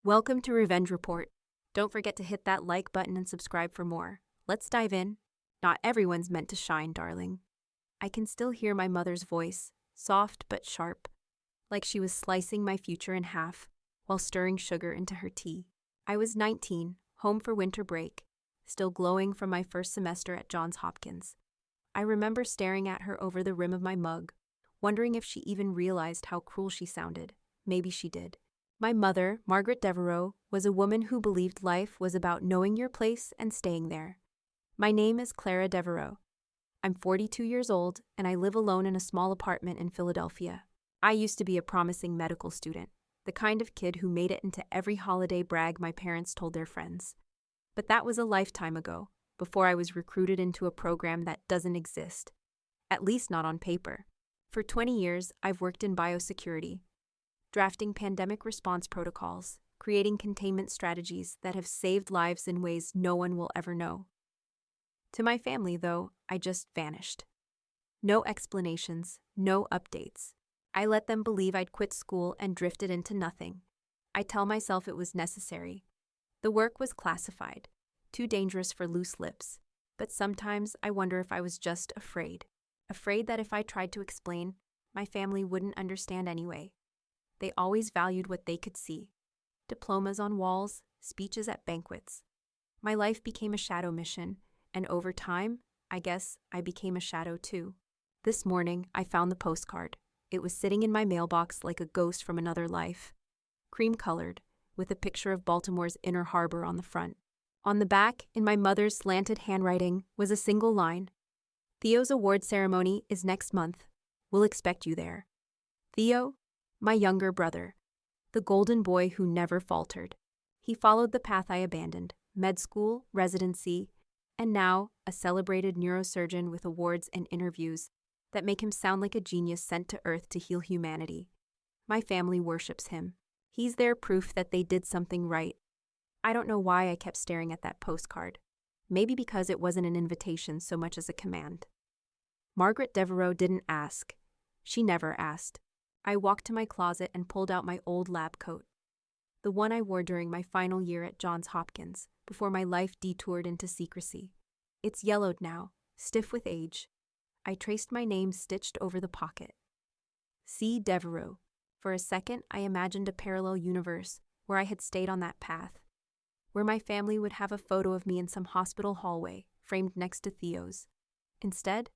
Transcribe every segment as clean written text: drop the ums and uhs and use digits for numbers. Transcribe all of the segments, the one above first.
Welcome to Revenge Report. Don't forget to hit that like button and subscribe for more. Let's dive in. Not everyone's meant to shine, darling. I can still hear my mother's voice, soft but sharp, like she was slicing my future in half while stirring sugar into her tea. I was 19, home for winter break, still glowing from my first semester at Johns Hopkins. I remember staring at her over the rim of my mug, wondering if she even realized how cruel she sounded. Maybe she did. My mother, Margaret Devereaux, was a woman who believed life was about knowing your place and staying there. My name is Clara Devereaux. I'm 42 years old, and I live alone in a small apartment in Philadelphia. I used to be a promising medical student, the kind of kid who made it into every holiday brag my parents told their friends. But that was a lifetime ago, before I was recruited into a program that doesn't exist, at least not on paper. For 20 years, I've worked in biosecurity, drafting pandemic response protocols, creating containment strategies that have saved lives in ways no one will ever know. To my family, though, I just vanished. No explanations, no updates. I let them believe I'd quit school and drifted into nothing. I tell myself it was necessary. The work was classified, too dangerous for loose lips. But sometimes I wonder if I was just afraid that if I tried to explain, my family wouldn't understand anyway. They always valued what they could see. Diplomas on walls, speeches at banquets. My life became a shadow mission, and over time, I guess I became a shadow too. This morning, I found the postcard. It was sitting in my mailbox like a ghost from another life. Cream-colored, with a picture of Baltimore's Inner Harbor on the front. On the back, in my mother's slanted handwriting, was a single line. Theo's award ceremony is next month. We'll expect you there. Theo, my younger brother, the golden boy who never faltered. He followed the path I abandoned, med school, residency, and now a celebrated neurosurgeon with awards and interviews that make him sound like a genius sent to Earth to heal humanity. My family worships him. He's their proof that they did something right. I don't know why I kept staring at that postcard. Maybe because it wasn't an invitation so much as a command. Margaret Devereaux didn't ask. She never asked. I walked to my closet and pulled out my old lab coat, the one I wore during my final year at Johns Hopkins, before my life detoured into secrecy. It's yellowed now, stiff with age. I traced my name stitched over the pocket. C. Devereaux. For a second, I imagined a parallel universe where I had stayed on that path, where my family would have a photo of me in some hospital hallway, framed next to Theo's. Instead,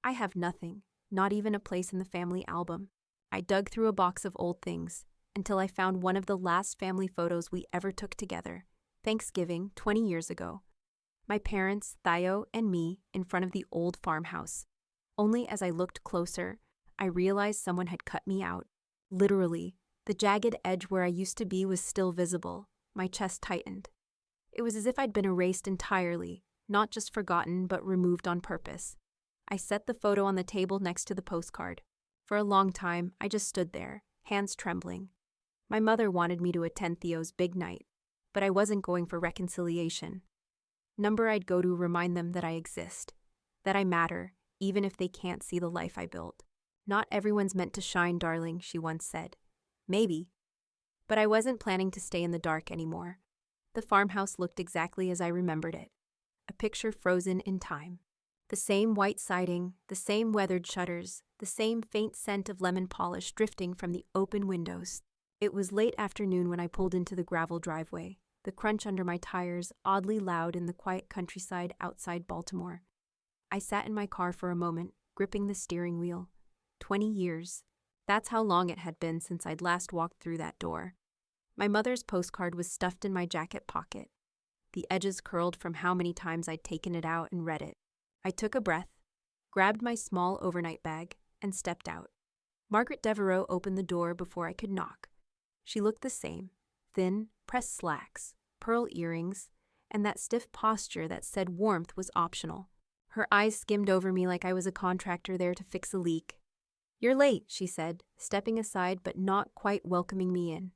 I have nothing, not even a place in the family album. I dug through a box of old things until I found one of the last family photos we ever took together, Thanksgiving 20 years ago. My parents, Theo, and me in front of the old farmhouse. Only as I looked closer, I realized someone had cut me out. Literally, the jagged edge where I used to be was still visible. My chest tightened. It was as if I'd been erased entirely, not just forgotten, but removed on purpose. I set the photo on the table next to the postcard. For a long time, I just stood there, hands trembling. My mother wanted me to attend Theo's big night, but I wasn't going for reconciliation. Number I'd go to remind them that I exist, that I matter, even if they can't see the life I built. Not everyone's meant to shine, darling, she once said. Maybe. But I wasn't planning to stay in the dark anymore. The farmhouse looked exactly as I remembered it. A picture frozen in time. The same white siding, the same weathered shutters, the same faint scent of lemon polish drifting from the open windows. It was late afternoon when I pulled into the gravel driveway, the crunch under my tires oddly loud in the quiet countryside outside Baltimore. I sat in my car for a moment, gripping the steering wheel. 20 years. That's how long it had been since I'd last walked through that door. My mother's postcard was stuffed in my jacket pocket, the edges curled from how many times I'd taken it out and read it. I took a breath, grabbed my small overnight bag, and stepped out. Margaret Devereaux opened the door before I could knock. She looked the same, thin, pressed slacks, pearl earrings, and that stiff posture that said warmth was optional. Her eyes skimmed over me like I was a contractor there to fix a leak. "You're late," she said, stepping aside but not quite welcoming me in.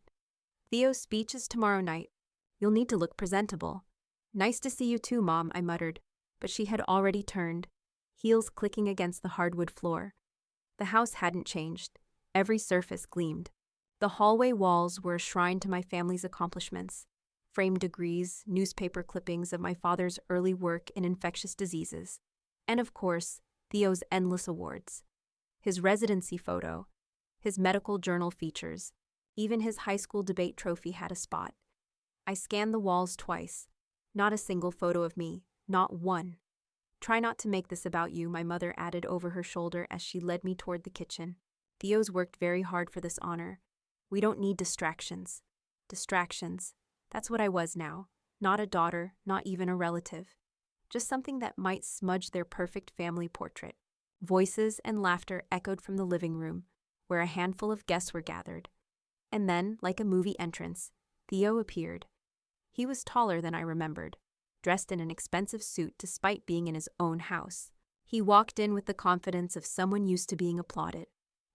"Theo's speech is tomorrow night. You'll need to look presentable." "Nice to see you too, Mom," I muttered, but she had already turned, heels clicking against the hardwood floor. The house hadn't changed. Every surface gleamed. The hallway walls were a shrine to my family's accomplishments: framed degrees, newspaper clippings of my father's early work in infectious diseases, and of course, Theo's endless awards. His residency photo, his medical journal features, even his high school debate trophy had a spot. I scanned the walls twice. Not a single photo of me, not one. "Try not to make this about you," my mother added over her shoulder as she led me toward the kitchen. "Theo's worked very hard for this honor. We don't need distractions." Distractions. That's what I was now. Not a daughter, not even a relative. Just something that might smudge their perfect family portrait. Voices and laughter echoed from the living room, where a handful of guests were gathered. And then, like a movie entrance, Theo appeared. He was taller than I remembered, dressed in an expensive suit despite being in his own house. He walked in with the confidence of someone used to being applauded.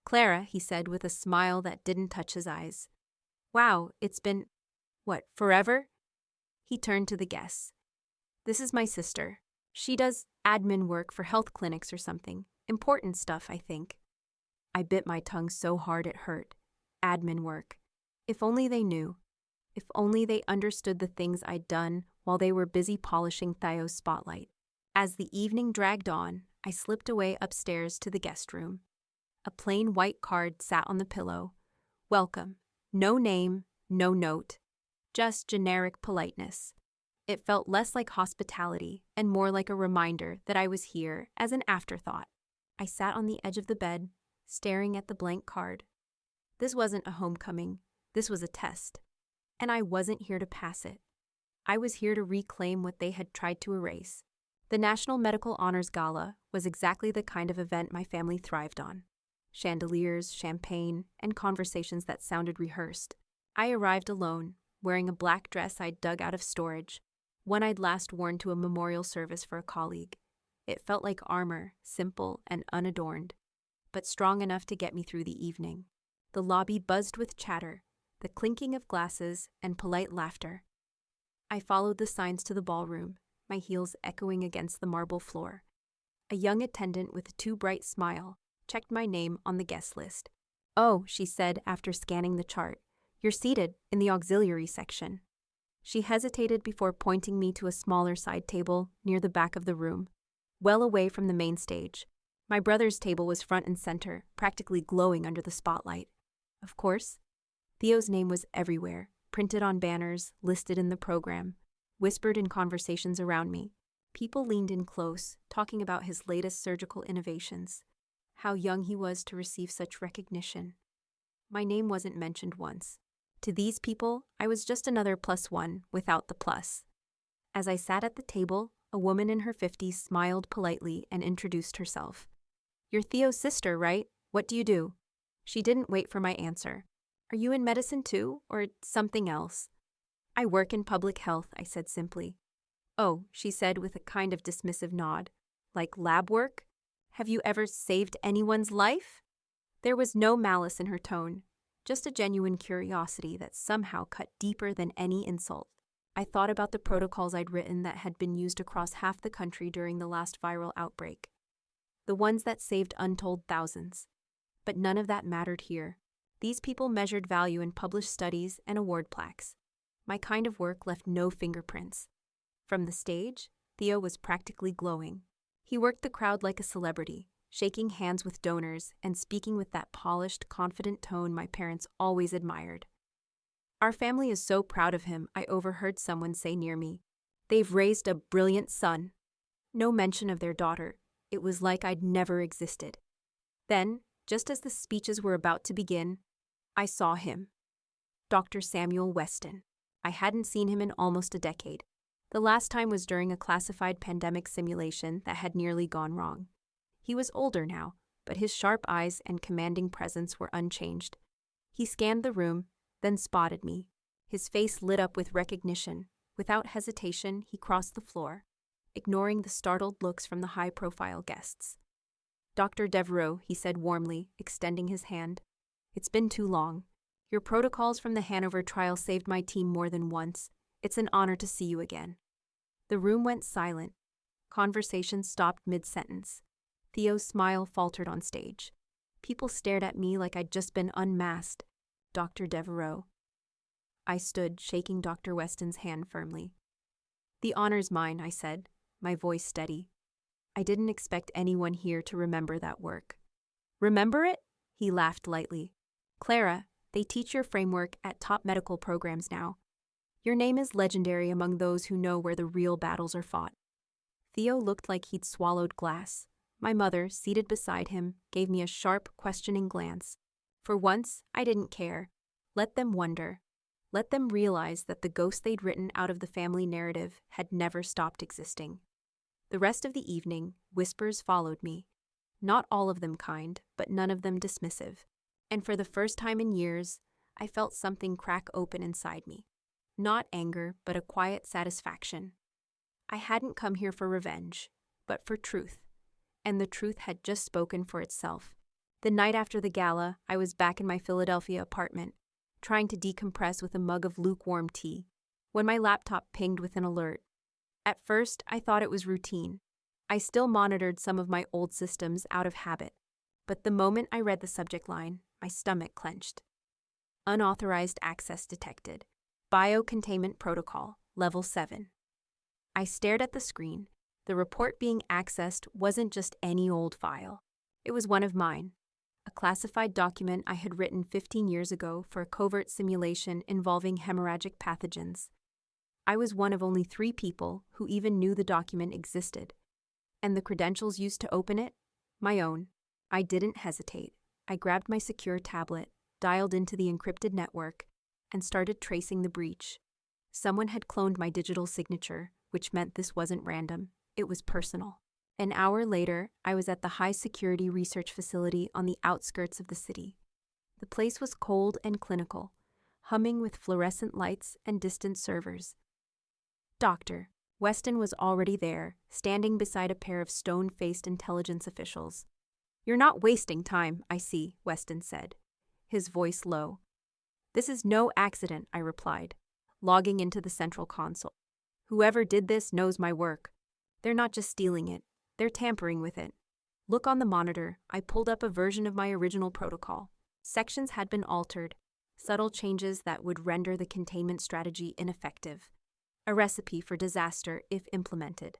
"Clara," he said with a smile that didn't touch his eyes. "Wow, it's been, forever?" He turned to the guests. "This is my sister. She does admin work for health clinics or something. Important stuff, I think." I bit my tongue so hard it hurt. Admin work. If only they knew. If only they understood the things I'd done while they were busy polishing Theo's spotlight. As the evening dragged on, I slipped away upstairs to the guest room. A plain white card sat on the pillow. Welcome. No name, no note. Just generic politeness. It felt less like hospitality and more like a reminder that I was here as an afterthought. I sat on the edge of the bed, staring at the blank card. This wasn't a homecoming. This was a test. And I wasn't here to pass it. I was here to reclaim what they had tried to erase. The National Medical Honors Gala was exactly the kind of event my family thrived on. Chandeliers, champagne, and conversations that sounded rehearsed. I arrived alone, wearing a black dress I'd dug out of storage, one I'd last worn to a memorial service for a colleague. It felt like armor, simple and unadorned, but strong enough to get me through the evening. The lobby buzzed with chatter, the clinking of glasses, and polite laughter. I followed the signs to the ballroom, my heels echoing against the marble floor. A young attendant with a too bright smile checked my name on the guest list. "Oh," she said after scanning the chart, "you're seated in the auxiliary section." She hesitated before pointing me to a smaller side table near the back of the room, well away from the main stage. My brother's table was front and center, practically glowing under the spotlight. Of course, Theo's name was everywhere, printed on banners, listed in the program, whispered in conversations around me. People leaned in close, talking about his latest surgical innovations, how young he was to receive such recognition. My name wasn't mentioned once. To these people, I was just another +1 without the plus. As I sat at the table, a woman in her 50s smiled politely and introduced herself. "You're Theo's sister, right? What do you do?" She didn't wait for my answer. "Are you in medicine too, or something else?" "I work in public health," I said simply. "Oh," she said with a kind of dismissive nod. "Like lab work? Have you ever saved anyone's life?" There was no malice in her tone, just a genuine curiosity that somehow cut deeper than any insult. I thought about the protocols I'd written that had been used across half the country during the last viral outbreak. The ones that saved untold thousands. But none of that mattered here. These people measured value in published studies and award plaques. My kind of work left no fingerprints. From the stage, Theo was practically glowing. He worked the crowd like a celebrity, shaking hands with donors and speaking with that polished, confident tone my parents always admired. "Our family is so proud of him," I overheard someone say near me. "They've raised a brilliant son." No mention of their daughter. It was like I'd never existed. Then, just as the speeches were about to begin, I saw him. Dr. Samuel Weston. I hadn't seen him in almost a decade. The last time was during a classified pandemic simulation that had nearly gone wrong. He was older now, but his sharp eyes and commanding presence were unchanged. He scanned the room, then spotted me. His face lit up with recognition. Without hesitation, he crossed the floor, ignoring the startled looks from the high-profile guests. "Dr. Devereaux," he said warmly, extending his hand. "It's been too long. Your protocols from the Hanover trial saved my team more than once. It's an honor to see you again." The room went silent. Conversation stopped mid-sentence. Theo's smile faltered on stage. People stared at me like I'd just been unmasked. Dr. Devereaux. I stood, shaking Dr. Weston's hand firmly. The honor's mine, I said, my voice steady. I didn't expect anyone here to remember that work. Remember it? He laughed lightly. Clara, they teach your framework at top medical programs now. Your name is legendary among those who know where the real battles are fought. Theo looked like he'd swallowed glass. My mother, seated beside him, gave me a sharp, questioning glance. For once, I didn't care. Let them wonder. Let them realize that the ghost they'd written out of the family narrative had never stopped existing. The rest of the evening, whispers followed me. Not all of them kind, but none of them dismissive. And for the first time in years, I felt something crack open inside me. Not anger, but a quiet satisfaction. I hadn't come here for revenge, but for truth. And the truth had just spoken for itself. The night after the gala, I was back in my Philadelphia apartment, trying to decompress with a mug of lukewarm tea, when my laptop pinged with an alert. At first, I thought it was routine. I still monitored some of my old systems out of habit, but the moment I read the subject line, my stomach clenched. Unauthorized access detected. Biocontainment Protocol, Level 7. I stared at the screen. The report being accessed wasn't just any old file. It was one of mine. A classified document I had written 15 years ago for a covert simulation involving hemorrhagic pathogens. I was one of only 3 people who even knew the document existed. And the credentials used to open it? My own. I didn't hesitate. I grabbed my secure tablet, dialed into the encrypted network, and started tracing the breach. Someone had cloned my digital signature, which meant this wasn't random. It was personal. An hour later, I was at the high-security research facility on the outskirts of the city. The place was cold and clinical, humming with fluorescent lights and distant servers. Dr. Weston was already there, standing beside a pair of stone-faced intelligence officials. "You're not wasting time, I see," Weston said, his voice low. "This is no accident," I replied, logging into the central console. "Whoever did this knows my work. They're not just stealing it, they're tampering with it." Look on the monitor. I pulled up a version of my original protocol. Sections had been altered, subtle changes that would render the containment strategy ineffective. A recipe for disaster if implemented.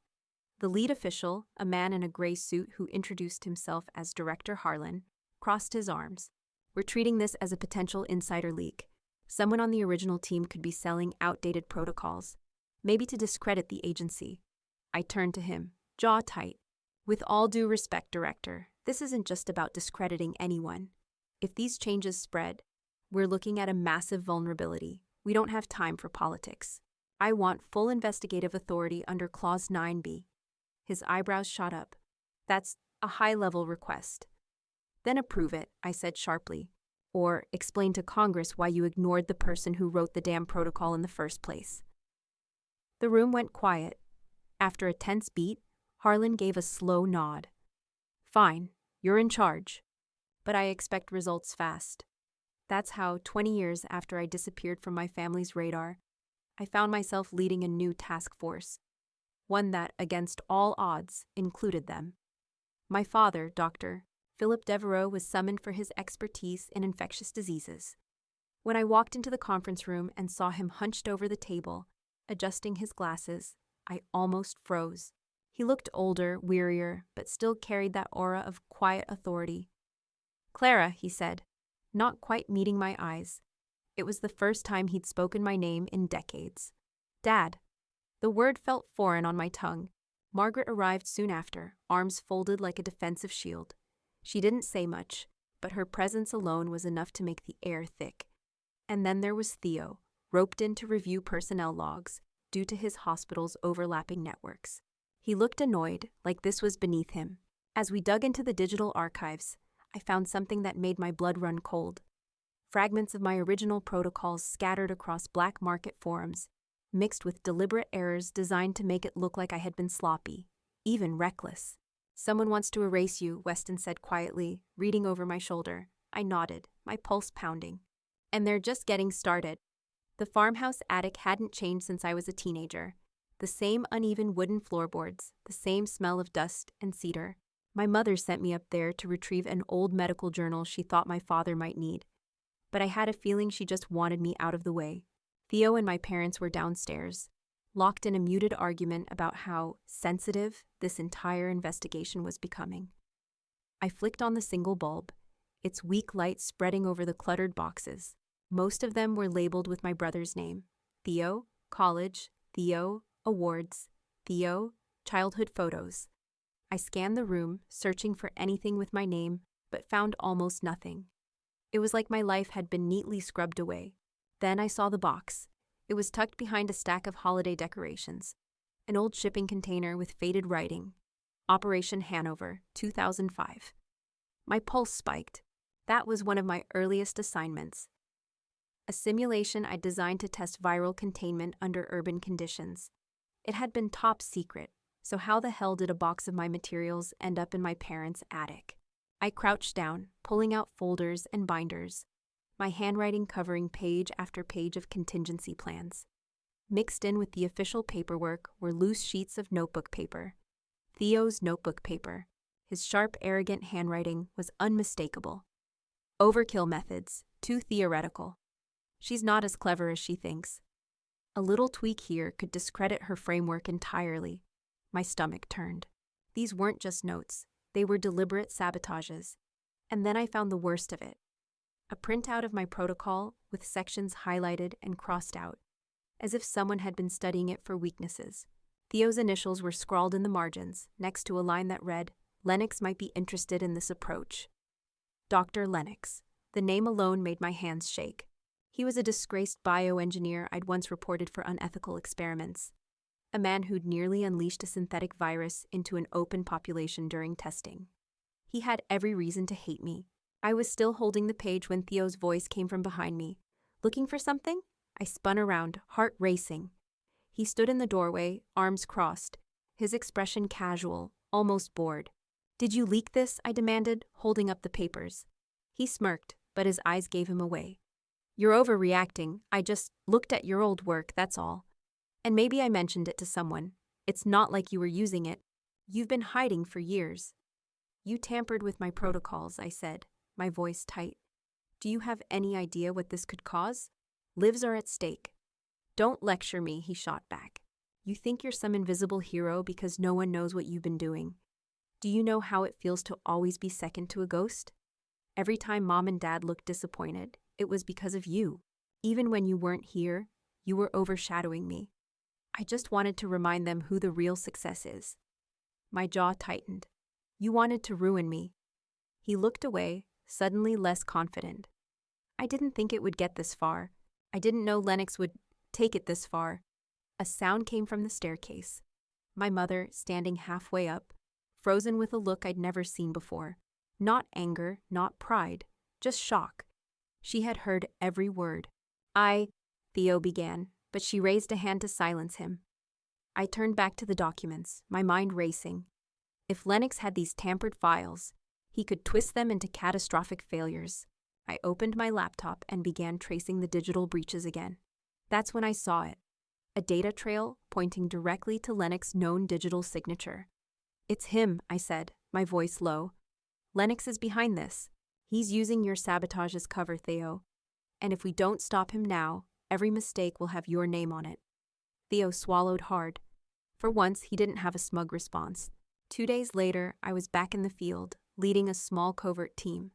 The lead official, a man in a gray suit who introduced himself as Director Harlan, crossed his arms. "We're treating this as a potential insider leak. Someone on the original team could be selling outdated protocols, maybe to discredit the agency." I turned to him, jaw tight. "With all due respect, Director, this isn't just about discrediting anyone. If these changes spread, we're looking at a massive vulnerability. We don't have time for politics. I want full investigative authority under Clause 9B. His eyebrows shot up. "That's a high-level request." "Then approve it," I said sharply. "Or explain to Congress why you ignored the person who wrote the damn protocol in the first place." The room went quiet. After a tense beat, Harlan gave a slow nod. "Fine, you're in charge. But I expect results fast." That's how, 20 years after I disappeared from my family's radar, I found myself leading a new task force. One that, against all odds, included them. My father, Dr. Philip Devereaux, was summoned for his expertise in infectious diseases. When I walked into the conference room and saw him hunched over the table, adjusting his glasses, I almost froze. He looked older, wearier, but still carried that aura of quiet authority. "Clara," he said, not quite meeting my eyes. It was the first time he'd spoken my name in decades. "Dad." The word felt foreign on my tongue. Margaret arrived soon after, arms folded like a defensive shield. She didn't say much, but her presence alone was enough to make the air thick. And then there was Theo, roped in to review personnel logs, due to his hospital's overlapping networks. He looked annoyed, like this was beneath him. As we dug into the digital archives, I found something that made my blood run cold. Fragments of my original protocols scattered across black market forums, mixed with deliberate errors designed to make it look like I had been sloppy, even reckless. "Someone wants to erase you," Weston said quietly, reading over my shoulder. I nodded, my pulse pounding. "And they're just getting started." The farmhouse attic hadn't changed since I was a teenager. The same uneven wooden floorboards, the same smell of dust and cedar. My mother sent me up there to retrieve an old medical journal she thought my father might need. but I had a feeling she just wanted me out of the way. Theo and my parents were downstairs, locked in a muted argument about how sensitive this entire investigation was becoming. I flicked on the single bulb, its weak light spreading over the cluttered boxes. Most of them were labeled with my brother's name: Theo, college; Theo, awards; Theo, childhood photos. I scanned the room, searching for anything with my name, but found almost nothing. It was like my life had been neatly scrubbed away. Then I saw the box. It was tucked behind a stack of holiday decorations. An old shipping container with faded writing: Operation Hanover, 2005. My pulse spiked. That was one of my earliest assignments. A simulation I'd designed to test viral containment under urban conditions. It had been top secret, so how the hell did a box of my materials end up in my parents' attic? I crouched down, pulling out folders and binders, my handwriting covering page after page of contingency plans. Mixed in with the official paperwork were loose sheets of notebook paper. Theo's notebook paper. His sharp, arrogant handwriting was unmistakable. Overkill methods, too theoretical. She's not as clever as she thinks. A little tweak here could discredit her framework entirely. My stomach turned. These weren't just notes. They were deliberate sabotages. And then I found the worst of it. A printout of my protocol with sections highlighted and crossed out, as if someone had been studying it for weaknesses. Theo's initials were scrawled in the margins, next to a line that read, "Lennox might be interested in this approach." Dr. Lennox. The name alone made my hands shake. He was a disgraced bioengineer I'd once reported for unethical experiments. A man who'd nearly unleashed a synthetic virus into an open population during testing. He had every reason to hate me. I was still holding the page when Theo's voice came from behind me. "Looking for something?" I spun around, heart racing. He stood in the doorway, arms crossed, his expression casual, almost bored. "Did you leak this?" I demanded, holding up the papers. He smirked, but his eyes gave him away. "You're overreacting. I just looked at your old work, that's all. And maybe I mentioned it to someone. It's not like you were using it. You've been hiding for years." "You tampered with my protocols," I said, my voice tight. "Do you have any idea what this could cause? Lives are at stake." "Don't lecture me," he shot back. "You think you're some invisible hero because no one knows what you've been doing. Do you know how it feels to always be second to a ghost? Every time Mom and Dad looked disappointed, it was because of you. Even when you weren't here, you were overshadowing me. I just wanted to remind them who the real success is." My jaw tightened. "You wanted to ruin me." He looked away, suddenly less confident. "I didn't think it would get this far. I didn't know Lennox would take it this far." A sound came from the staircase. My mother, standing halfway up, frozen with a look I'd never seen before. Not anger, not pride, just shock. She had heard every word. Theo began, but she raised a hand to silence him. I turned back to the documents, my mind racing. If Lennox had these tampered files, he could twist them into catastrophic failures. I opened my laptop and began tracing the digital breaches again. That's when I saw it. A data trail pointing directly to Lennox's known digital signature. "It's him," I said, my voice low. "Lennox is behind this. He's using your sabotage as cover, Theo. And if we don't stop him now, every mistake will have your name on it." Theo swallowed hard. For once, he didn't have a smug response. 2 days later, I was back in the field, leading a small covert team.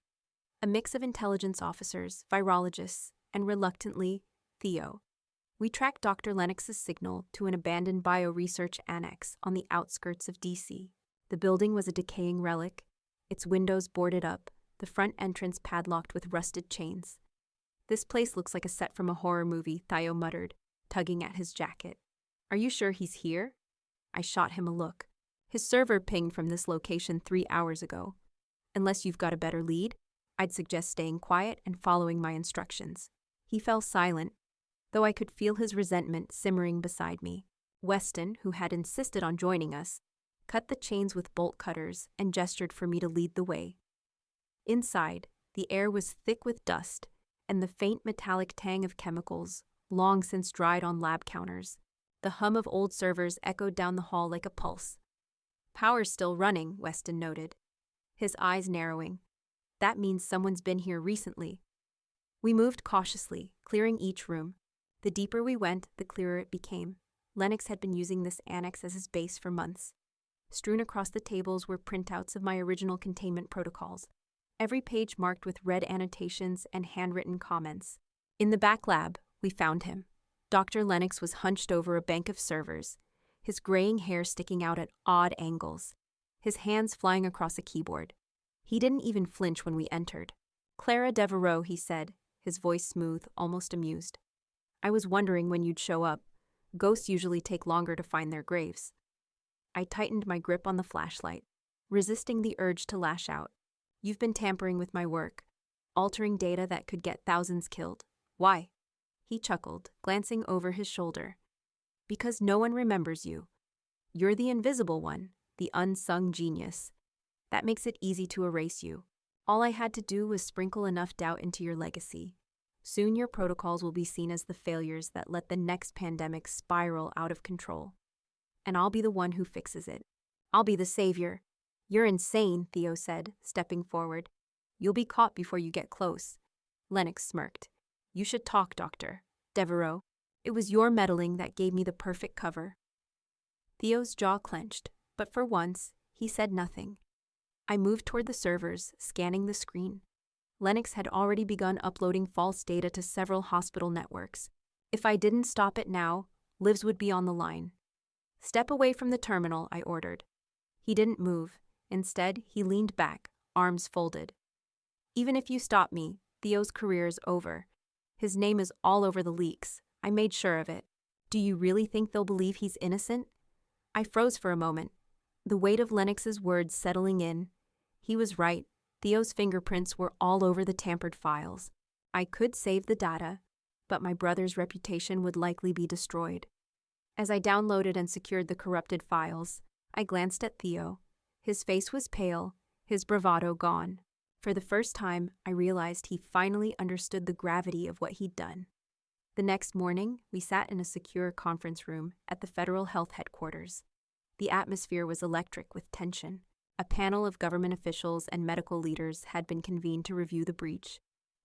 A mix of intelligence officers, virologists, and reluctantly, Theo. We tracked Dr. Lennox's signal to an abandoned bioresearch annex on the outskirts of DC. The building was a decaying relic, its windows boarded up, the front entrance padlocked with rusted chains. "This place looks like a set from a horror movie," Theo muttered, tugging at his jacket. "Are you sure he's here?" I shot him a look. "His server pinged from this location 3 hours ago. Unless you've got a better lead, I'd suggest staying quiet and following my instructions." He fell silent, though I could feel his resentment simmering beside me. Weston, who had insisted on joining us, cut the chains with bolt cutters and gestured for me to lead the way. Inside, the air was thick with dust and the faint metallic tang of chemicals, long since dried on lab counters. The hum of old servers echoed down the hall like a pulse. "Power's still running," Weston noted, his eyes narrowing. "That means someone's been here recently." We moved cautiously, clearing each room. The deeper we went, the clearer it became. Lennox had been using this annex as his base for months. Strewn across the tables were printouts of my original containment protocols, every page marked with red annotations and handwritten comments. In the back lab, we found him. Dr. Lennox was hunched over a bank of servers, his graying hair sticking out at odd angles, his hands flying across a keyboard. He didn't even flinch when we entered. "Clara Devereaux," he said, his voice smooth, almost amused. "I was wondering when you'd show up. Ghosts usually take longer to find their graves." I tightened my grip on the flashlight, resisting the urge to lash out. "You've been tampering with my work, altering data that could get thousands killed. Why?" He chuckled, glancing over his shoulder. "Because no one remembers you. You're the invisible one, the unsung genius. That makes it easy to erase you. All I had to do was sprinkle enough doubt into your legacy. Soon your protocols will be seen as the failures that let the next pandemic spiral out of control. And I'll be the one who fixes it. I'll be the savior." "You're insane," Theo said, stepping forward. "You'll be caught before you get close." Lennox smirked. "You should talk, Dr. Devereaux. It was your meddling that gave me the perfect cover." Theo's jaw clenched, but for once, he said nothing. I moved toward the servers, scanning the screen. Lennox had already begun uploading false data to several hospital networks. If I didn't stop it now, lives would be on the line. "Step away from the terminal," I ordered. He didn't move. Instead, he leaned back, arms folded. "Even if you stop me, Theo's career is over. His name is all over the leaks. I made sure of it. Do you really think they'll believe he's innocent?" I froze for a moment, the weight of Lennox's words settling in. He was right. Theo's fingerprints were all over the tampered files. I could save the data, but my brother's reputation would likely be destroyed. As I downloaded and secured the corrupted files, I glanced at Theo. His face was pale, his bravado gone. For the first time, I realized he finally understood the gravity of what he'd done. The next morning, we sat in a secure conference room at the Federal Health Headquarters. The atmosphere was electric with tension. A panel of government officials and medical leaders had been convened to review the breach,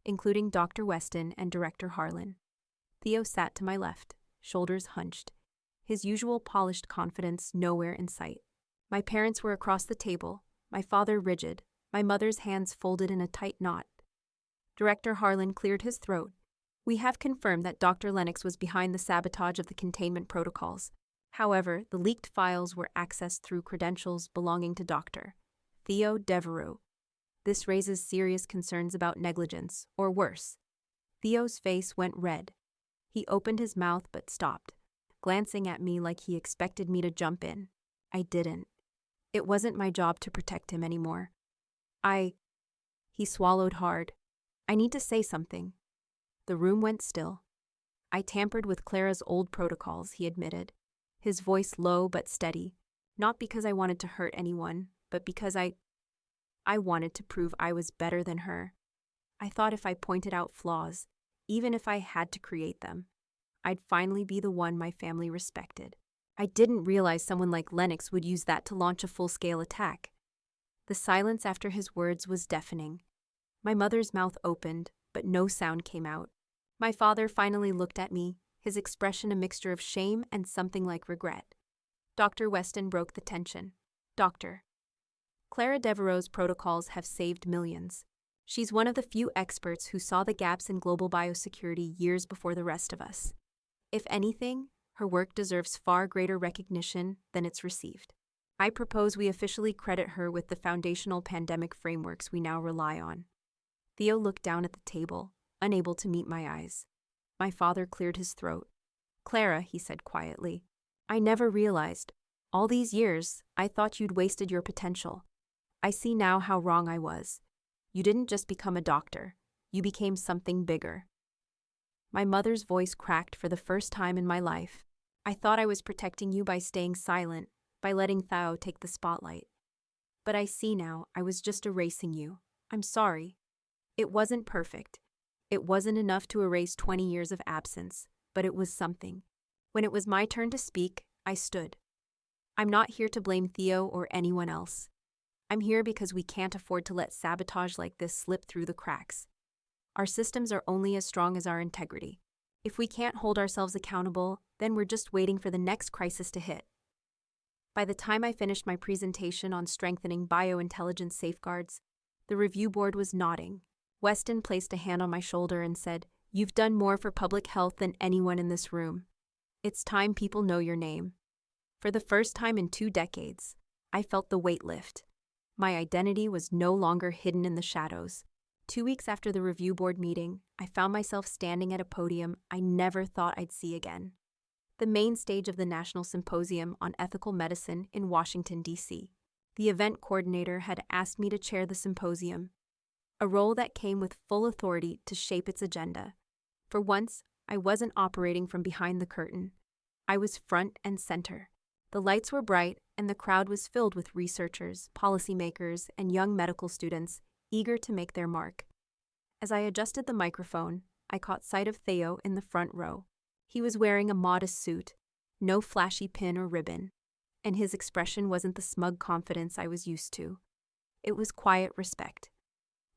including Dr. Weston and Director Harlan. Theo sat to my left, shoulders hunched, his usual polished confidence nowhere in sight. My parents were across the table, my father rigid, my mother's hands folded in a tight knot. Director Harlan cleared his throat. "We have confirmed that Dr. Lennox was behind the sabotage of the containment protocols. However, the leaked files were accessed through credentials belonging to Dr. Theo Devereaux. This raises serious concerns about negligence, or worse." Theo's face went red. He opened his mouth but stopped, glancing at me like he expected me to jump in. I didn't. It wasn't my job to protect him anymore. He swallowed hard. "I need to say something." The room went still. "I tampered with Clara's old protocols," he admitted, his voice low but steady, "not because I wanted to hurt anyone, but because I wanted to prove I was better than her. I thought if I pointed out flaws, even if I had to create them, I'd finally be the one my family respected. I didn't realize someone like Lennox would use that to launch a full-scale attack." The silence after his words was deafening. My mother's mouth opened, but no sound came out. My father finally looked at me, his expression a mixture of shame and something like regret. Dr. Weston broke the tension. "Doctor, Clara Devereaux's protocols have saved millions. She's one of the few experts who saw the gaps in global biosecurity years before the rest of us. If anything, her work deserves far greater recognition than it's received. I propose we officially credit her with the foundational pandemic frameworks we now rely on." Theo looked down at the table, unable to meet my eyes. My father cleared his throat. "Clara," he said quietly, "I never realized. All these years, I thought you'd wasted your potential. I see now how wrong I was. You didn't just become a doctor. You became something bigger." My mother's voice cracked for the first time in my life. "I thought I was protecting you by staying silent, by letting Theo take the spotlight. But I see now I was just erasing you. I'm sorry. It wasn't perfect. It wasn't enough to erase 20 years of absence, but it was something. When it was my turn to speak, I stood. I'm not here to blame Theo or anyone else. I'm here because we can't afford to let sabotage like this slip through the cracks. Our systems are only as strong as our integrity. If we can't hold ourselves accountable, then we're just waiting for the next crisis to hit. By the time I finished my presentation on strengthening biointelligence safeguards, the review board was nodding. Weston placed a hand on my shoulder and said, "You've done more for public health than anyone in this room. It's time people know your name." For the first time in 2 decades, I felt the weight lift. My identity was no longer hidden in the shadows. 2 weeks after the review board meeting, I found myself standing at a podium I never thought I'd see again. The main stage of the National Symposium on Ethical Medicine in Washington, D.C. The event coordinator had asked me to chair the symposium, a role that came with full authority to shape its agenda. For once, I wasn't operating from behind the curtain. I was front and center. The lights were bright, and the crowd was filled with researchers, policymakers, and young medical students eager to make their mark. As I adjusted the microphone, I caught sight of Theo in the front row. He was wearing a modest suit, no flashy pin or ribbon, and his expression wasn't the smug confidence I was used to. It was quiet respect.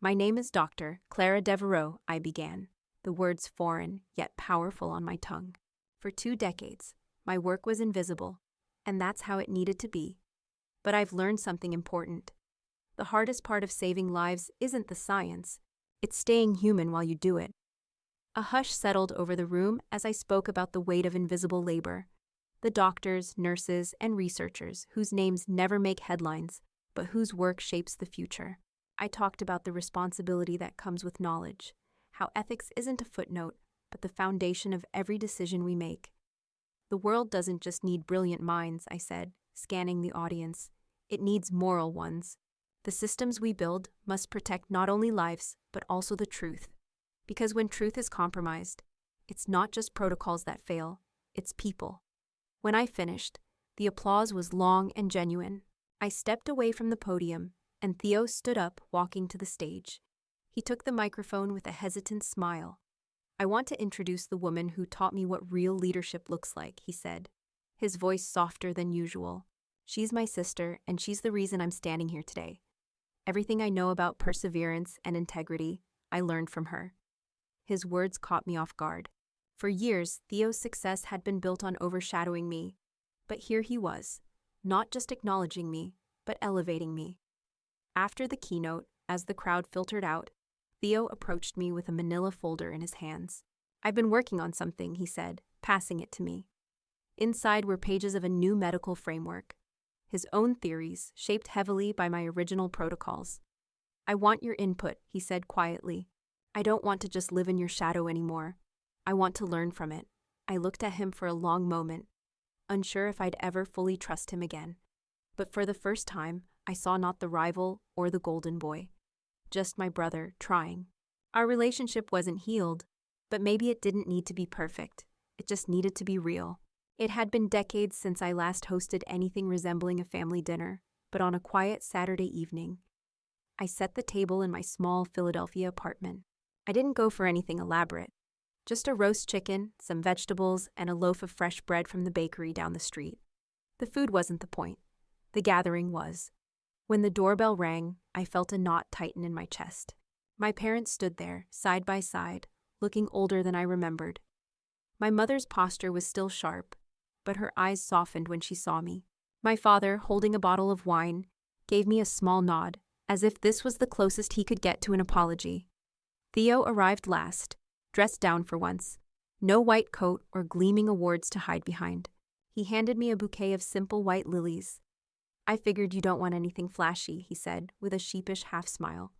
"My name is Dr. Clara Devereaux," I began, the words foreign yet powerful on my tongue. For 2 decades, my work was invisible, and that's how it needed to be. But I've learned something important. The hardest part of saving lives isn't the science, it's staying human while you do it. A hush settled over the room as I spoke about the weight of invisible labor, the doctors, nurses, and researchers whose names never make headlines, but whose work shapes the future. I talked about the responsibility that comes with knowledge, how ethics isn't a footnote, but the foundation of every decision we make. The world doesn't just need brilliant minds, I said, scanning the audience. It needs moral ones. The systems we build must protect not only lives, but also the truth. Because when truth is compromised, it's not just protocols that fail, it's people. When I finished, the applause was long and genuine. I stepped away from the podium, and Theo stood up, walking to the stage. He took the microphone with a hesitant smile. "I want to introduce the woman who taught me what real leadership looks like," he said, his voice softer than usual. "She's my sister, and she's the reason I'm standing here today. Everything I know about perseverance and integrity, I learned from her." His words caught me off guard. For years, Theo's success had been built on overshadowing me. But here he was, not just acknowledging me, but elevating me. After the keynote, as the crowd filtered out, Theo approached me with a manila folder in his hands. "I've been working on something," he said, passing it to me. Inside were pages of a new medical framework, his own theories, shaped heavily by my original protocols. "I want your input," he said quietly. "I don't want to just live in your shadow anymore. I want to learn from it." I looked at him for a long moment, unsure if I'd ever fully trust him again. But for the first time, I saw not the rival or the golden boy, just my brother trying. Our relationship wasn't healed, but maybe it didn't need to be perfect. It just needed to be real. It had been decades since I last hosted anything resembling a family dinner, but on a quiet Saturday evening, I set the table in my small Philadelphia apartment. I didn't go for anything elaborate. Just a roast chicken, some vegetables, and a loaf of fresh bread from the bakery down the street. The food wasn't the point. The gathering was. When the doorbell rang, I felt a knot tighten in my chest. My parents stood there, side by side, looking older than I remembered. My mother's posture was still sharp, but her eyes softened when she saw me. My father, holding a bottle of wine, gave me a small nod, as if this was the closest he could get to an apology. Theo arrived last, dressed down for once. No white coat or gleaming awards to hide behind. He handed me a bouquet of simple white lilies. "I figured you don't want anything flashy," he said, with a sheepish half-smile.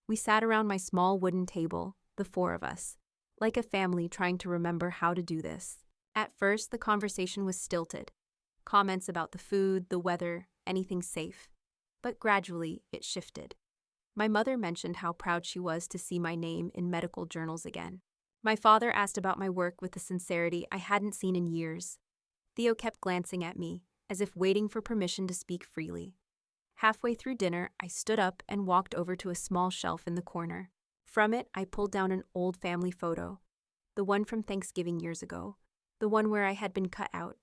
We sat around my small wooden table, the 4 of us, like a family trying to remember how to do this. At first, the conversation was stilted. Comments about the food, the weather, anything safe. But gradually, it shifted. My mother mentioned how proud she was to see my name in medical journals again. My father asked about my work with a sincerity I hadn't seen in years. Theo kept glancing at me, as if waiting for permission to speak freely. Halfway through dinner, I stood up and walked over to a small shelf in the corner. From it, I pulled down an old family photo, the one from Thanksgiving years ago, the one where I had been cut out.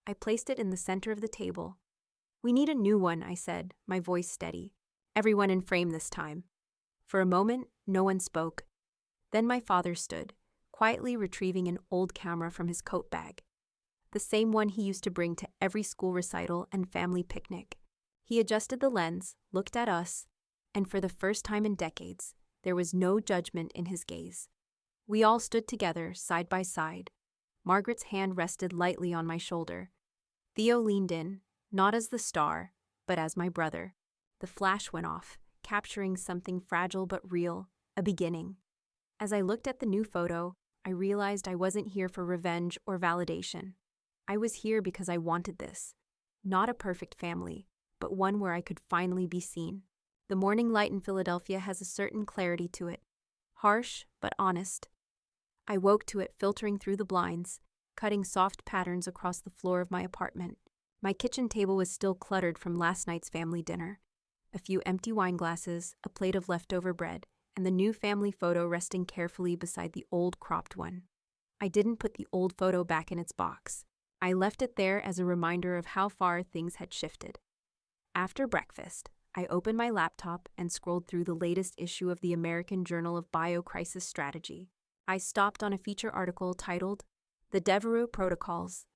I placed it in the center of the table. "We need a new one," I said, my voice steady. "Everyone in frame this time." For a moment, no one spoke. Then my father stood, quietly retrieving an old camera from his coat bag. The same one he used to bring to every school recital and family picnic. He adjusted the lens, looked at us, and for the first time in decades, there was no judgment in his gaze. We all stood together, side by side. Margaret's hand rested lightly on my shoulder. Theo leaned in, not as the star, but as my brother. The flash went off, capturing something fragile but real, a beginning. As I looked at the new photo, I realized I wasn't here for revenge or validation. I was here because I wanted this. Not a perfect family, but one where I could finally be seen. The morning light in Philadelphia has a certain clarity to it. Harsh, but honest. I woke to it filtering through the blinds, cutting soft patterns across the floor of my apartment. My kitchen table was still cluttered from last night's family dinner. A few empty wine glasses, a plate of leftover bread, and the new family photo resting carefully beside the old cropped one. I didn't put the old photo back in its box. I left it there as a reminder of how far things had shifted. After breakfast, I opened my laptop and scrolled through the latest issue of the American Journal of Biocrisis Strategy. I stopped on a feature article titled, "The Devereux Protocols,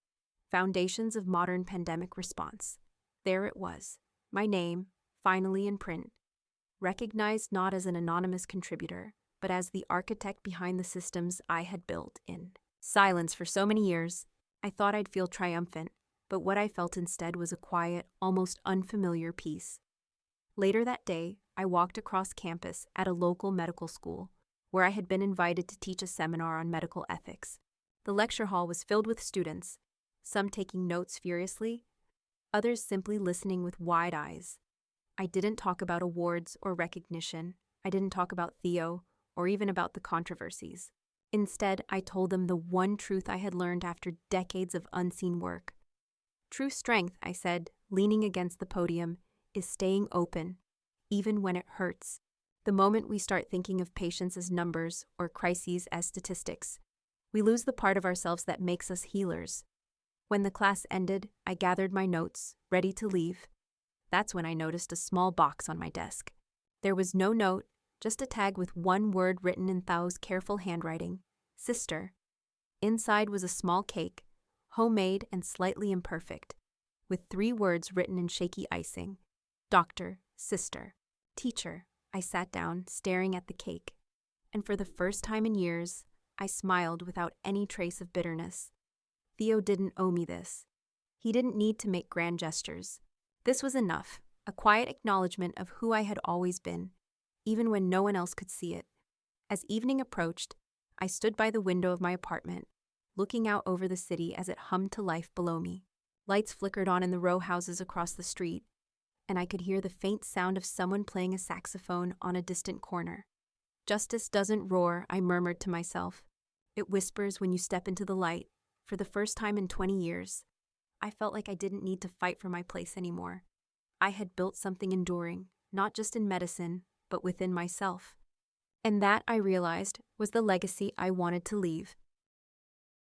Foundations of Modern Pandemic Response." There it was, my name, finally in print, recognized not as an anonymous contributor, but as the architect behind the systems I had built in silence for so many years. I thought I'd feel triumphant, but what I felt instead was a quiet, almost unfamiliar peace. Later that day, I walked across campus at a local medical school, where I had been invited to teach a seminar on medical ethics. The lecture hall was filled with students, some taking notes furiously, others simply listening with wide eyes. I didn't talk about awards or recognition. I didn't talk about Theo, or even about the controversies. Instead, I told them the one truth I had learned after decades of unseen work. True strength, I said, leaning against the podium, is staying open, even when it hurts. The moment we start thinking of patients as numbers or crises as statistics, we lose the part of ourselves that makes us healers. When the class ended, I gathered my notes, ready to leave. That's when I noticed a small box on my desk. There was no note, just a tag with one word written in Theo's careful handwriting, "Sister." Inside was a small cake, homemade and slightly imperfect, with 3 words written in shaky icing: Doctor, Sister, Teacher. I sat down, staring at the cake, and for the first time in years, I smiled without any trace of bitterness. Theo didn't owe me this. He didn't need to make grand gestures. This was enough, a quiet acknowledgement of who I had always been, even when no one else could see it. As evening approached, I stood by the window of my apartment, looking out over the city as it hummed to life below me. Lights flickered on in the row houses across the street, and I could hear the faint sound of someone playing a saxophone on a distant corner. Justice doesn't roar, I murmured to myself. It whispers when you step into the light. For the first time in 20 years, I felt like I didn't need to fight for my place anymore. I had built something enduring, not just in medicine, but within myself. And that, I realized, was the legacy I wanted to leave.